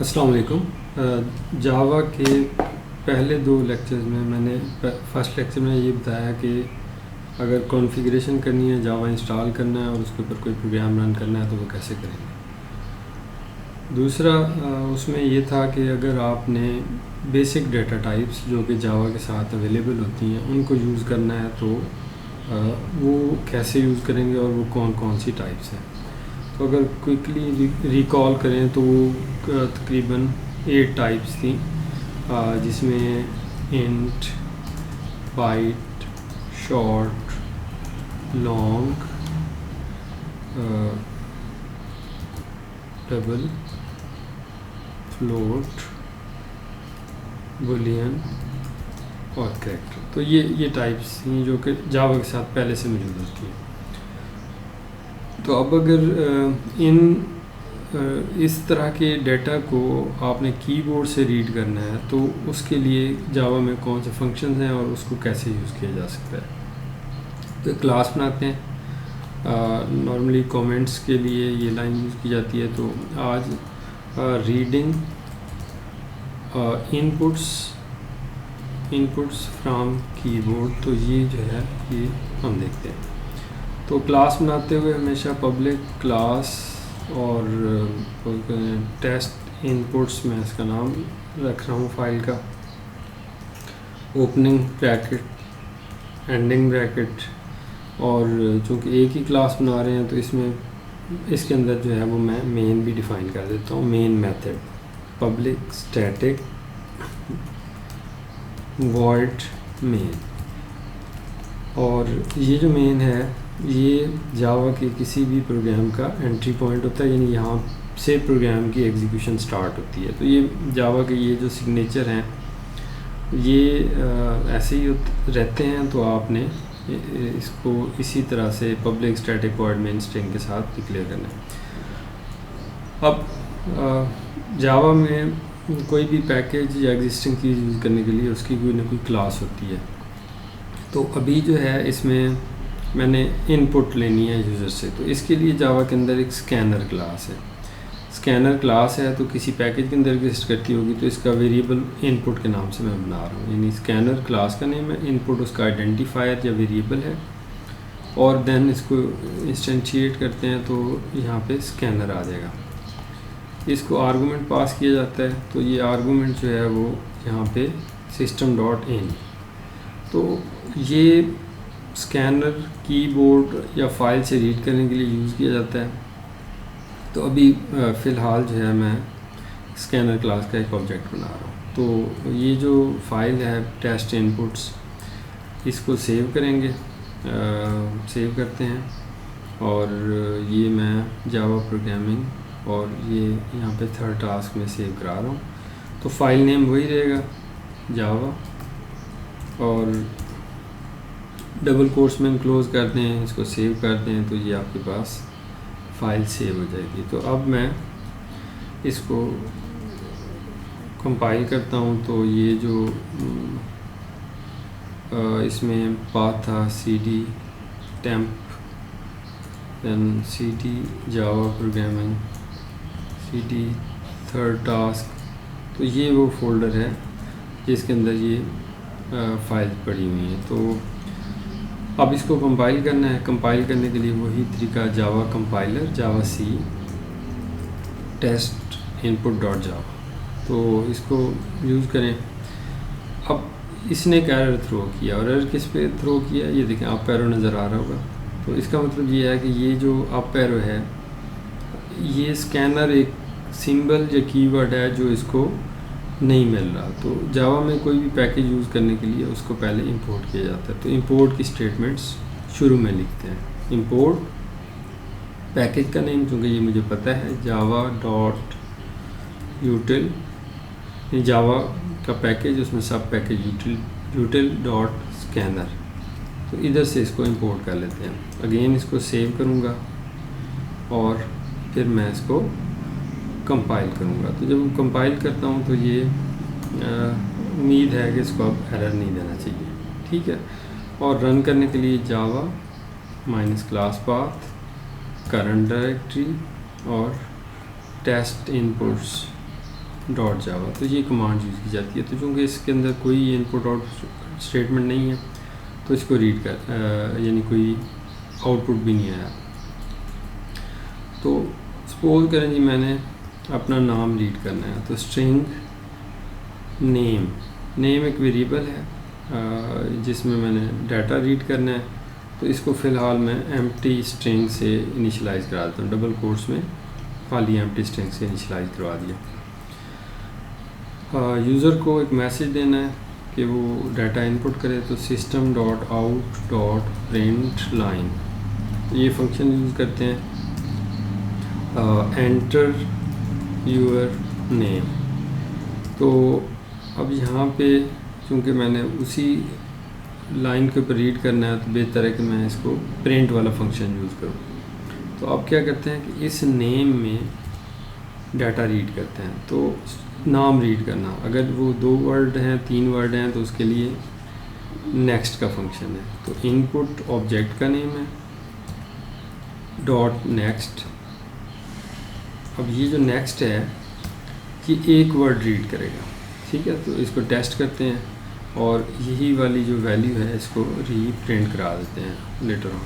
अस्सलाम वालेकुम। जावा के पहले दो लेक्चर्स में मैंने फर्स्ट लेक्चर में ये बताया कि अगर कॉन्फ़िगरेशन करनी है, जावा इंस्टॉल करना है और उसके ऊपर कोई प्रोग्राम रन करना है तो वो कैसे करेंगे। दूसरा उसमें ये था कि अगर आपने बेसिक डेटा टाइप्स जो कि जावा के साथ अवेलेबल होती हैं उनको यूज़ करना है तो वो कैसे यूज़ करेंगे और वो कौन कौन सी टाइप्स हैं। तो अगर क्विकली रिकॉल करें तो वो तकरीबन 8 टाइप्स थी, जिसमें int, byte, short, long, double, float, boolean और कैरेक्टर। तो ये टाइप्स थी जो कि जावा के साथ पहले से मौजूद होती हैं। तो अब अगर इस तरह के डेटा को आपने कीबोर्ड से रीड करना है तो उसके लिए जावा में कौन से फंक्शंस हैं और उसको कैसे यूज़ किया जा सकता है। तो क्लास बनाते हैं। नॉर्मली कमेंट्स के लिए ये लाइन यूज़ की जाती है। तो आज रीडिंग इनपुट्स फ्रॉम कीबोर्ड, तो ये जो है ये हम देखते हैं। तो क्लास बनाते हुए हमेशा पब्लिक क्लास और टेस्ट इनपुट्स में इसका नाम रख रहा हूँ फाइल का, ओपनिंग ब्रैकेट, एंडिंग ब्रैकेट। और चूँकि एक ही क्लास बना रहे हैं तो इसके अंदर जो है वो मैं मेन भी डिफ़ाइन कर देता हूँ। Main method public static void main. और ये जो मेन है ये जावा के किसी भी प्रोग्राम का एंट्री पॉइंट होता है, यानी यहाँ से प्रोग्राम की एग्जीक्यूशन स्टार्ट होती है। तो ये जावा के ये जो सिग्नेचर हैं ये ऐसे ही रहते हैं। तो आपने इसको इसी तरह से public static void main string के साथ डिक्लेयर करना है। अब जावा में कोई भी पैकेज या एग्जिस्टिंग चीज़ यूज़ करने के लिए उसकी कोई ना कोई क्लास होती है। तो अभी जो है इसमें मैंने इनपुट लेनी है यूज़र से, तो इसके लिए जावा के अंदर एक स्कैनर क्लास है। स्कैनर क्लास है तो किसी पैकेज के अंदर एग्जिस्ट करती होगी, तो इसका वेरिएबल इनपुट के नाम से मैं बना रहा हूँ। यानी स्कैनर क्लास का नेम है, इनपुट उसका आइडेंटिफायर या वेरिएबल है, और देन इसको इंस्टेंशिएट करते हैं तो यहाँ पे स्कैनर आ जाएगा। इसको आर्गूमेंट पास किया जाता है। तो ये आर्गूमेंट जो है वो यहाँ पे system.in। तो ये स्कैनर कीबोर्ड या फाइल से रीड करने के लिए यूज़ किया जाता है। तो अभी फ़िलहाल जो है मैं स्कैनर क्लास का एक ऑब्जेक्ट बना रहा हूँ। तो ये जो फाइल है टेस्ट इनपुट्स, इसको सेव करेंगे, सेव करते हैं। और ये मैं जावा प्रोग्रामिंग और ये यहाँ पे थर्ड टास्क में सेव करा रहा हूँ। तो फाइल नेम वही रहेगा जावा, और डबल कोट्स में क्लोज़ करते हैं, इसको सेव करते हैं तो ये आपके पास फाइल सेव हो जाएगी। तो अब मैं इसको कंपाइल करता हूँ। तो ये जो इसमें पाथ था cd temp, then cd Java programming, cd third task, तो ये वो फोल्डर है जिसके अंदर ये फाइल पड़ी हुई है। तो अब इसको कंपाइल करना है। कंपाइल करने के लिए वही तरीका जावा कंपाइलर, जावा सी टेस्ट इनपुट डॉट जावा, तो इसको यूज़ करें। अब इसने एक एरर थ्रो किया, और एरर किस पे थ्रो किया, ये देखें अप एरो नज़र आ रहा होगा। तो इसका मतलब ये है कि ये जो अप एरो है ये स्कैनर एक सिंबल या कीवर्ड है जो इसको नहीं मिल रहा। तो जावा में कोई भी पैकेज यूज़ करने के लिए उसको पहले इंपोर्ट किया जाता है। तो इंपोर्ट की स्टेटमेंट्स शुरू में लिखते हैं। इंपोर्ट पैकेज का नेम, क्योंकि ये मुझे पता है जावा डॉट यूटिल, जावा का पैकेज, उसमें सब पैकेज यूटिल डॉट स्कैनर। तो इधर से इसको इंपोर्ट कर लेते हैं। अगेन इसको सेव करूँगा और फिर मैं इसको कंपाइल करूँगा। तो जब कंपाइल करता हूँ तो ये उम्मीद है कि इसको अब एरर नहीं देना चाहिए, ठीक है। और रन करने के लिए Java minus class path, current directory और टेस्ट इनपुट्स डॉट जावा, तो ये कमांड यूज़ की जाती है। तो चूँकि इसके अंदर कोई इनपुट आउटपुट स्टेटमेंट नहीं है तो इसको रीड कर यानी कोई आउटपुट भी नहीं आया। तो सपोज करें जी मैंने अपना नाम रीड करना है, तो स्ट्रिंग नेम एक वेरिएबल है जिसमें मैंने डाटा रीड करना है। तो इसको फ़िलहाल मैं एम्प्टी स्ट्रिंग से इनिशियलाइज़ करा देता हूँ, डबल कोट्स में खाली एम्प्टी स्ट्रिंग से इनिशियलाइज़ करवा दिया। यूज़र को एक मैसेज देना है कि वो डाटा इनपुट करे, तो system dot out dot print line ये फंक्शन यूज़ करते हैं। एंटर यूर नेम, तो अब यहाँ पे चूँकि मैंने उसी लाइन के ऊपर रीड करना है तो बेहतर है कि मैं इसको प्रिंट वाला फंक्शन यूज़ करूँ। तो अब क्या करते हैं कि इस नेम में डाटा रीड करते हैं, तो नाम रीड करना, अगर वो 2 वर्ड हैं 3 वर्ड हैं तो उसके लिए नेक्स्ट का फंक्शन है। तो इनपुट ऑब्जेक्ट का नेम है डॉट नेक्स्ट। अब ये जो नेक्स्ट है कि एक वर्ड रीड करेगा, ठीक है। तो इसको टेस्ट करते हैं और यही वाली जो वैल्यू है इसको रीप्रिंट करा देते हैं लेटर ऑन,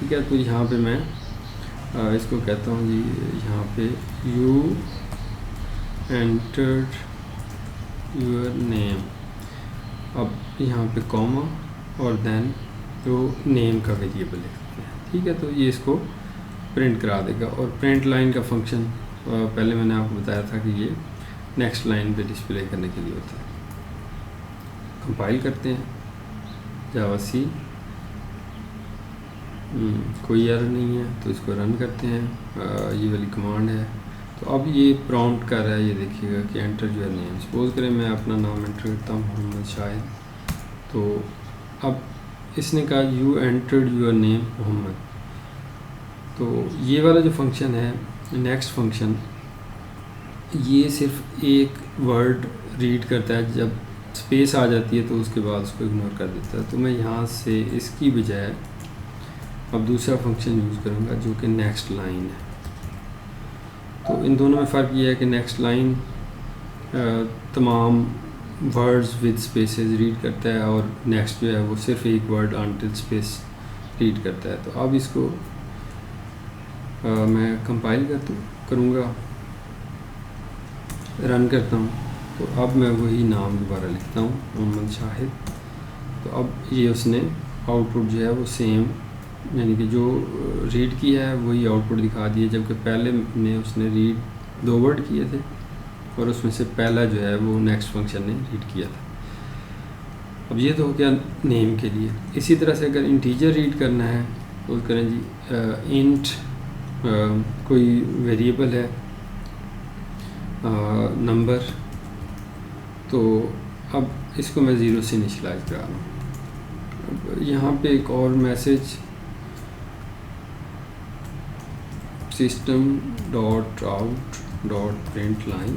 ठीक है। तो यहाँ पे मैं इसको कहता हूँ जी, यहाँ पे यू एंटर्ड यूर नेम, अब यहाँ पे कॉमा और देन जो नेम का वेरिएबल लिखते हैं, ठीक है। तो ये इसको प्रिंट करा देगा। और प्रिंट लाइन का फंक्शन पहले मैंने आपको बताया था कि ये नेक्स्ट लाइन पे डिस्प्ले करने के लिए होता है। कंपाइल करते हैं जावा सी, कोई एरर नहीं है तो इसको रन करते हैं। ये वाली कमांड है। तो अब ये प्रॉम्प्ट कर रहा है, ये देखिएगा कि एंटर यूर नेम। सपोज करें मैं अपना नाम एंटर करता हूँ मोहम्मद शाहिद, तो अब इसने कहा you entered your name Mohammad. तो ये वाला जो फंक्शन है नेक्स्ट फंक्शन, ये सिर्फ एक वर्ड रीड करता है, जब स्पेस आ जाती है तो उसके बाद उसको इग्नोर कर देता है। तो मैं यहाँ से इसकी बजाय अब दूसरा फंक्शन यूज़ करूँगा जो कि नेक्स्ट लाइन है। तो इन दोनों में फ़र्क ये है कि नेक्स्ट लाइन तमाम वर्ड्स विद स्पेसेस रीड करता है और नेक्स्ट जो है वो सिर्फ एक वर्ड अनटिल स्पेस रीड करता है। तो अब इसको मैं कंपाइल करूँगा, रन करता हूँ। तो अब मैं वही नाम दोबारा लिखता हूँ मोहम्मद शाहिद। तो अब ये उसने आउटपुट जो है वो सेम, यानी कि जो रीड किया है वही आउटपुट दिखा दिया, जबकि पहले में उसने रीड 2 वर्ड किए थे और उसमें से पहला जो है वो नेक्स्ट फंक्शन ने रीड किया था। अब ये तो हो गया नेम के लिए। इसी तरह से अगर इंटीजर रीड करना है तो करें जी इंट कोई वेरिएबल है नंबर, तो अब इसको मैं 0 से इनिशियलाइज करा रहा हूँ। अब यहाँ पे एक और message system dot out dot print line,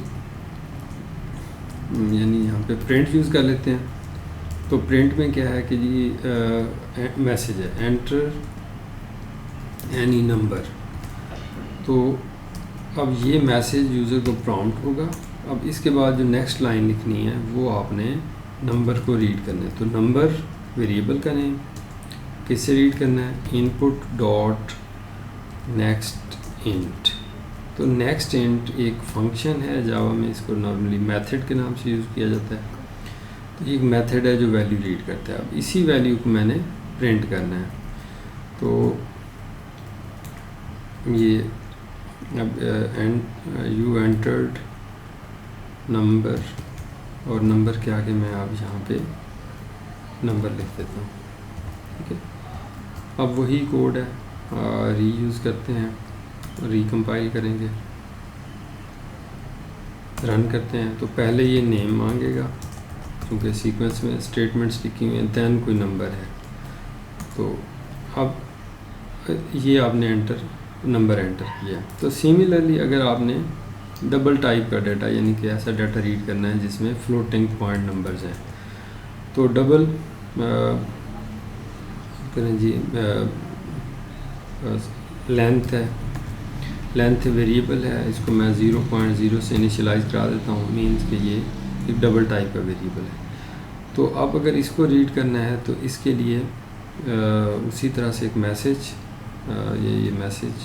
यानी यहाँ पे प्रिंट यूज़ कर लेते हैं। तो प्रिंट में क्या है कि जी मैसेज है एंटर एनी नंबर। तो अब ये मैसेज यूज़र को प्रॉम्प्ट होगा। अब इसके बाद जो नेक्स्ट लाइन लिखनी है वो आपने नंबर को रीड करना है। तो नंबर वेरिएबल का नेम किससे रीड करना है, इनपुट डॉट नेक्स्ट इंट। तो नेक्स्ट इंट एक फंक्शन है जावा में, इसको नॉर्मली मेथड के नाम से यूज़ किया जाता है। तो एक मेथड है जो वैल्यू रीड करता है। अब इसी वैल्यू को मैंने प्रिंट करना है। तो ये अब यू एंटर्ड नंबर और नंबर के आगे मैं अब यहाँ पे नंबर लिख देता हूँ, ठीक है। अब वही कोड है, रीयूज़ करते हैं, रिकम्पाइल करेंगे, रन करते हैं। तो पहले ये नेम मांगेगा क्योंकि सीक्वेंस में स्टेटमेंट्स लिखी हुई हैं, दैन कोई नंबर है। तो अब ये आपने नंबर एंटर किया। तो सिमिलरली अगर आपने डबल टाइप का डाटा, यानी कि ऐसा डाटा रीड करना है जिसमें फ्लोटिंग पॉइंट नंबर्स हैं, तो डबल करें जी लेंथ है, लेंथ वेरिएबल है, इसको मैं 0.0 से इनिशियलाइज करा देता हूँ, मीन्स कि ये एक डबल टाइप का वेरिएबल है। तो अब अगर इसको रीड करना है तो इसके लिए उसी तरह से एक मैसेज, ये मैसेज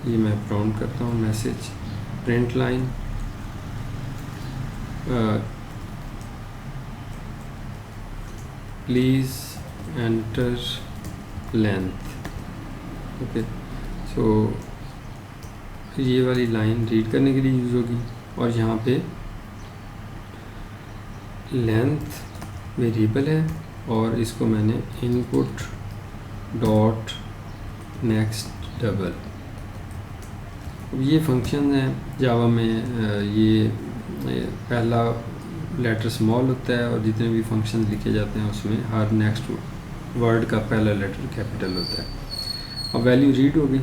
ये मैं प्राउंट करता हूँ, message print line please enter length. Okay, so ये वाली लाइन रीड करने के लिए यूज़ होगी और यहाँ पे लेंथ वेरिएबल है और इसको मैंने इनपुट डॉट नेक्स्ट डबल, ये फंक्शन है जावा में। ये पहला लेटर स्मॉल होता है और जितने भी फंक्शन लिखे जाते हैं उसमें हर नेक्स्ट वर्ड का पहला लेटर कैपिटल होता है। अब वैल्यू रीड हो गई,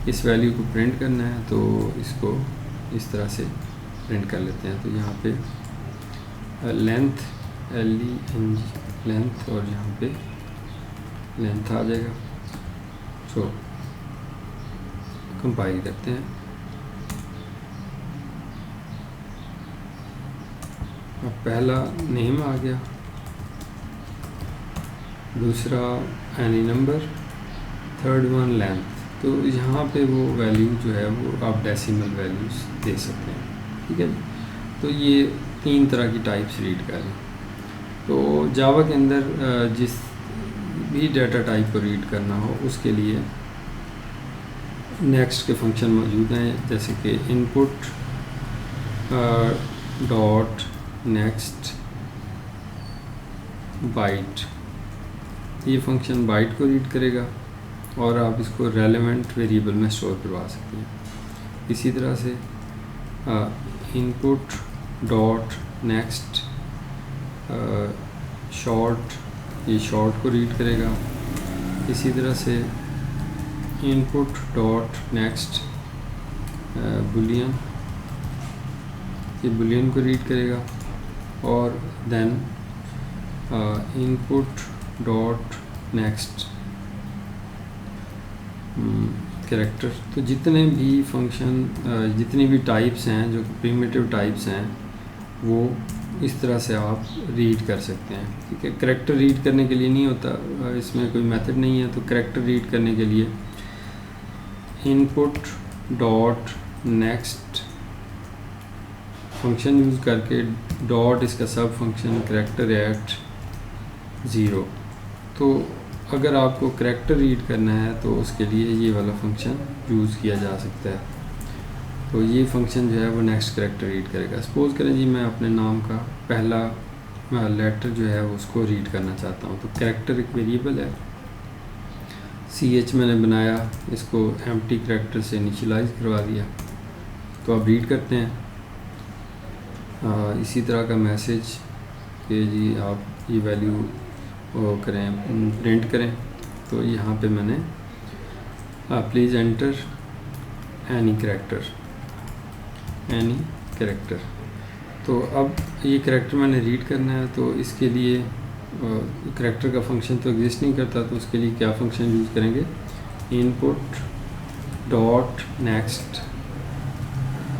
इस वैल्यू को प्रिंट करना है तो इसको इस तरह से प्रिंट कर लेते हैं। तो यहाँ पे लेंथ LENG लेंथ और यहाँ पे लेंथ आ जाएगा। सो कंपाइल करते हैं। अब पहला नेम आ गया, दूसरा any number, third one length. तो यहाँ पे वो वैल्यू जो है वो आप डेसिमल वैल्यूज़ दे सकते हैं, ठीक है। तो ये 3 तरह की टाइप्स रीड करें। तो जावा के अंदर जिस भी डाटा टाइप को रीड करना हो उसके लिए नेक्स्ट के फंक्शन मौजूद हैं, जैसे कि इनपुट डॉट नेक्स्ट बाइट। ये फंक्शन बाइट को रीड करेगा और आप इसको रेलेवेंट वेरिएबल में स्टोर करवा सकते हैं। इसी तरह से इनपुट डॉट नेक्स्ट शॉर्ट, ये शॉर्ट को रीड करेगा। इसी तरह से इनपुट डॉट नेक्स्ट बुलियन, ये बुलियन को रीड करेगा। और then input dot next character. तो जितने भी फंक्शन जितनी भी टाइप्स हैं जो प्रिमिटिव टाइप्स हैं वो इस तरह से आप रीड कर सकते हैं, ठीक है। कैरेक्टर रीड करने के लिए नहीं होता, इसमें कोई मेथड नहीं है। तो कैरेक्टर रीड करने के लिए input dot next function use करके डॉट इसका सब फंक्शन कैरेक्टर एट 0। तो अगर आपको कैरेक्टर रीड करना है तो उसके लिए ये वाला फंक्शन यूज़ किया जा सकता है। तो ये फंक्शन जो है वो नेक्स्ट कैरेक्टर रीड करेगा। सपोज़ करें जी मैं अपने नाम का पहला लेटर जो है उसको रीड करना चाहता हूँ। तो कैरेक्टर एक वेरिएबल है, CH मैंने बनाया, इसको एम्प्टी कैरेक्टर से इनिशियलाइज करवा दिया। तो अब रीड करते हैं। इसी तरह का मैसेज कि जी आप ये वैल्यू वो करें, प्रिंट करें। तो यहाँ पे मैंने प्लीज़ एंटर एनी कैरेक्टर। तो अब ये कैरेक्टर मैंने रीड करना है, तो इसके लिए कैरेक्टर का फंक्शन तो एग्जिस्ट नहीं करता, तो उसके लिए क्या फंक्शन यूज़ करेंगे, input dot next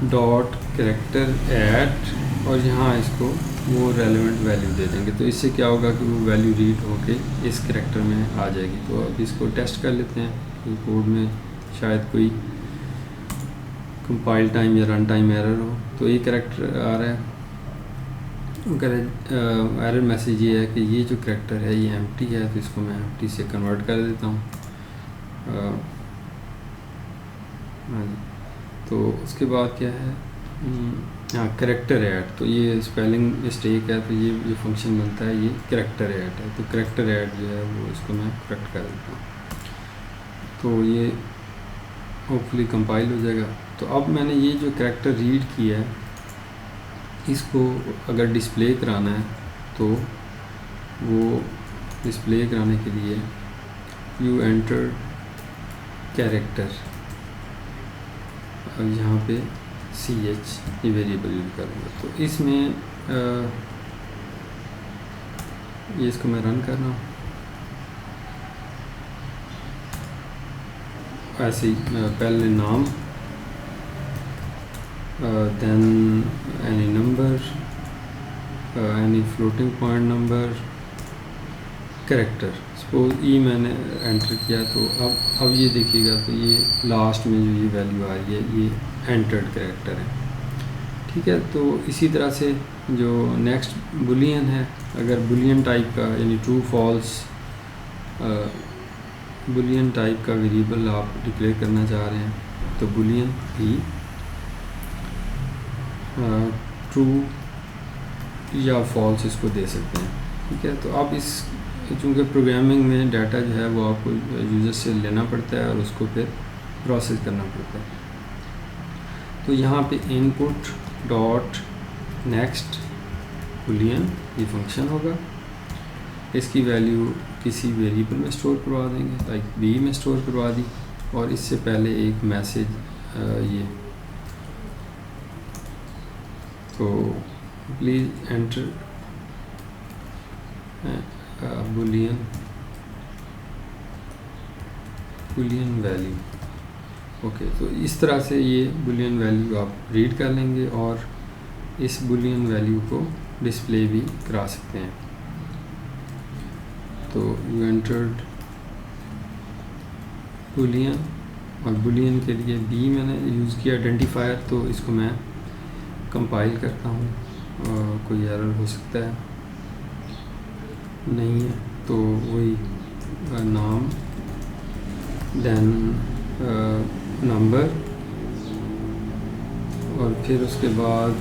dot character at, और यहाँ इसको वो रेलेवेंट वैल्यू दे देंगे। तो इससे क्या होगा कि वो वैल्यू रीड होके इस कैरेक्टर में आ जाएगी। तो अब इसको टेस्ट कर लेते हैं कि कोड में शायद कोई कंपाइल टाइम या रन टाइम एरर हो। तो ये कैरेक्टर आ रहा है, अगर एरर मैसेज ये है कि ये जो कैरेक्टर है ये एम्प्टी है, तो इसको मैं एम्प्टी से कन्वर्ट कर देता हूँ। तो उसके बाद क्या है, हाँ कैरेक्टर ऐड। तो ये स्पेलिंग मिस्टेक है, तो ये जो फंक्शन बनता है ये कैरेक्टर ऐड है। तो कैरेक्टर ऐड जो है वो इसको मैं करेक्ट कर देता हूँ। तो ये होपफुली कंपाइल हो जाएगा। तो अब मैंने ये जो कैरेक्टर रीड किया है इसको अगर डिस्प्ले कराना है तो वो डिस्प्ले कराने के लिए यू एंटर कैरेक्टर, अब यहाँ पे CH ये वेरिएबल यूज करूँगा। तो इसमें ये इसको मैं रन कर रहा हूँ। ऐसे ही पहले नाम, then any number, any floating point number, character. Suppose ई मैंने एंटर किया तो अब ये देखिएगा तो ये लास्ट में जो ये वैल्यू आ रही है ये एंटर्ड कैरेक्टर है। ठीक है, तो इसी तरह से जो नेक्स्ट बुलियन है, अगर बुलियन टाइप का यानी ट्रू फॉल्स बुलियन टाइप का वेरिएबल आप डिक्लेयर करना चाह रहे हैं तो बुलियन भी ट्रू या फॉल्स इसको दे सकते हैं। ठीक है, तो अब इस चूँकि प्रोग्रामिंग में डाटा जो है वो आपको यूज़र से लेना पड़ता है और उसको फिर प्रोसेस करना पड़ता है। तो यहाँ पे इनपुट डॉट नेक्स्ट बुलियन ये फंक्शन होगा, इसकी वैल्यू किसी वेरिएबल में स्टोर करवा देंगे, लाइक बी में स्टोर करवा दी, और इससे पहले एक मैसेज ये तो please enter Boolean value. Okay, तो इस तरह से ये बुलियन वैल्यू आप रीड कर लेंगे और इस बुलियन वैल्यू को डिस्प्ले भी करा सकते हैं। तो यू एंटर्ड बुलियन, और बुलियन के लिए बी मैंने यूज़ किया आइडेंटिफायर, तो इसको मैं कंपाइल करता हूँ, कोई एरर हो सकता है, नहीं है तो वही नाम, देन नंबर, और फिर उसके बाद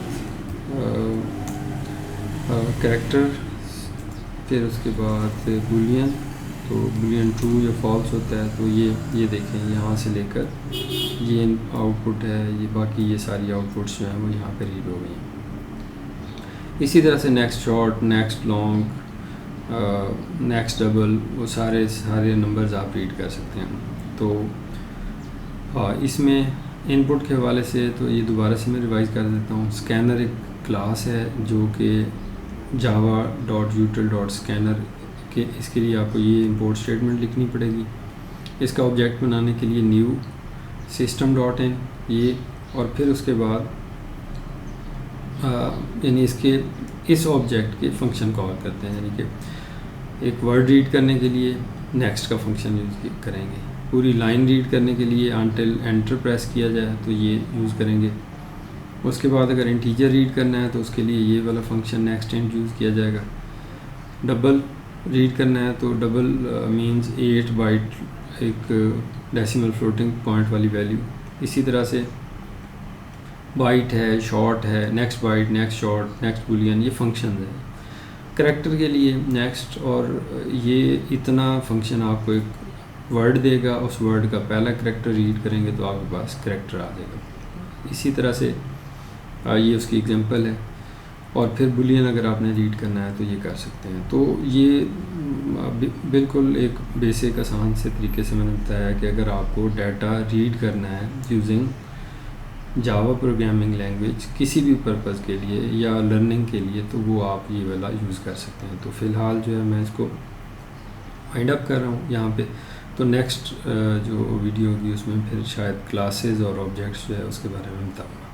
कैरेक्टर, फिर उसके बाद बुलियन। तो बुलियन ट्रू या फॉल्स होता है, तो ये देखें यहाँ से लेकर ये आउटपुट है, ये बाकी ये सारी आउटपुट्स जो हैं वो यहाँ पे रीड हो गई हैं। इसी तरह से next short, next long, next double, वो सारे नंबर्स आप रीड कर सकते हैं। तो इसमें इनपुट के हवाले से तो ये दोबारा से मैं रिवाइज़ कर देता हूँ। स्कैनर एक क्लास है जो कि java.util.scanner के, इसके लिए आपको ये इंपोर्ट स्टेटमेंट लिखनी पड़ेगी। इसका ऑब्जेक्ट बनाने के लिए न्यू system.in ये, और फिर उसके बाद यानी इसके इस ऑब्जेक्ट के फंक्शन कॉल करते हैं, यानी कि एक वर्ड रीड करने के लिए नेक्स्ट का फंक्शन यूज़ करेंगे, पूरी लाइन रीड करने के लिए अनटिल एंटर प्रेस किया जाए तो ये यूज़ करेंगे। उसके बाद अगर इंटीजर रीड करना है तो उसके लिए ये वाला फंक्शन नेक्स्ट इंट यूज़ किया जाएगा। डबल रीड करना है तो डबल मींस 8 बाइट, एक डेसिमल फ्लोटिंग पॉइंट वाली वैल्यू। इसी तरह से बाइट है, शॉर्ट है, next byte, next short, next boolean, ये फंक्शन है। करैक्टर के लिए नेक्स्ट, और ये इतना फंक्शन आपको एक वर्ड देगा, उस वर्ड का पहला करैक्टर रीड करेंगे तो आपके पास करैक्टर आ जाएगा। इसी तरह से ये उसकी एग्जांपल है। और फिर बुलियन अगर आपने रीड करना है तो ये कर सकते हैं। तो ये बिल्कुल एक बेसिक आसान से तरीके से मैंने बताया कि अगर आपको डाटा रीड करना है यूजिंग जावा प्रोग्रामिंग लैंग्वेज किसी भी पर्पज़ के लिए या लर्निंग के लिए, तो वो आप ये वाला यूज़ कर सकते हैं। तो फ़िलहाल जो है मैं इसको वाइंड अप कर रहा हूँ यहाँ पे। तो नेक्स्ट जो वीडियो होगी उसमें फिर शायद क्लासेस और ऑब्जेक्ट्स जो है उसके बारे में बताऊँगा।